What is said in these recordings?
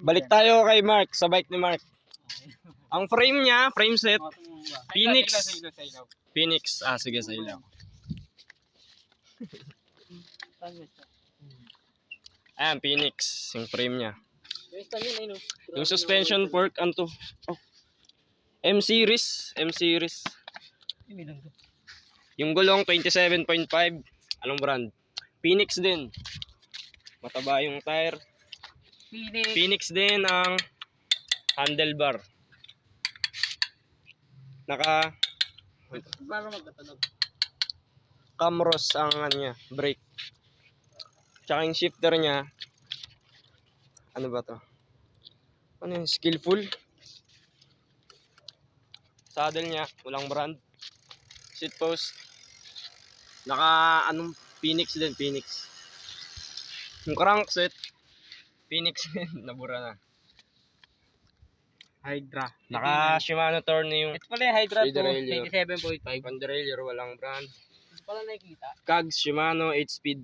Balik tayo kay Mark, sa bike ni Mark. Ang frame niya, frame set, Phoenix. Phoenix. Ah, sige, sa ilaw. Ayan, Phoenix, yung frame niya. Yung suspension fork, anto. Oh. M series. Yung gulong 27.5. Anong brand? Phoenix din. Mataba yung tire. Phoenix din ang handlebar. Naka Camros ang ano niya, brake. Tsaka yung shifter niya, ano ba to? Ano yung skillful? Saddle niya, walang brand. Seat post, naka anong Phoenix din, Phoenix. Yung crankset, Phoenix din, nabura na. Hydra. Naka Shimano Torno yung Ito pala yung Hydra to, derailleur. 27.5. Derailleur, walang brand. Ito pala nakikita. Cogs, Shimano, 8 speed.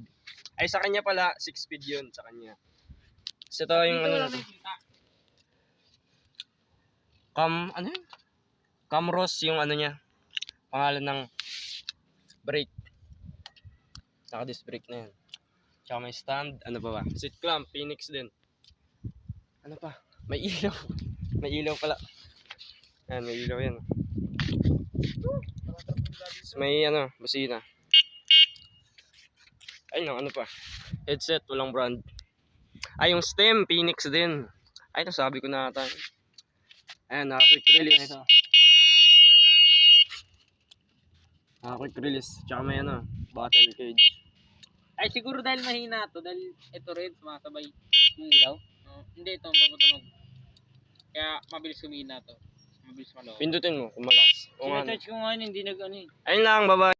Ay sa kanya pala, 6 speed yun sa kanya. So ito yung ano na to. Ano yun? Camros yung ano niya. Pangalan ng brake. Naka-disc brake na yan. Tsaka may stand. Ano pa ba? Seat clamp. Phoenix din. Ano pa? May ilaw. May ilaw pala. Ayan, may ilaw yan. May ano, busina. Ayun, ano pa? Headset, walang brand. Ay, yung stem, Phoenix din. Ay, ito sabi ko na ata. Ayan, quick release. Quick release. Tsaka may ano, battle cage. Ay siguro dahil mahina to, dahil ito rin sumasabay yung ilaw. Hindi ito, paputunog. Kaya mabilis humina to. Mabilis malaw. Pindutin mo kung malakas. Sinacharge ko nga yun, hindi nag ano eh. Ayun lang, bye-bye.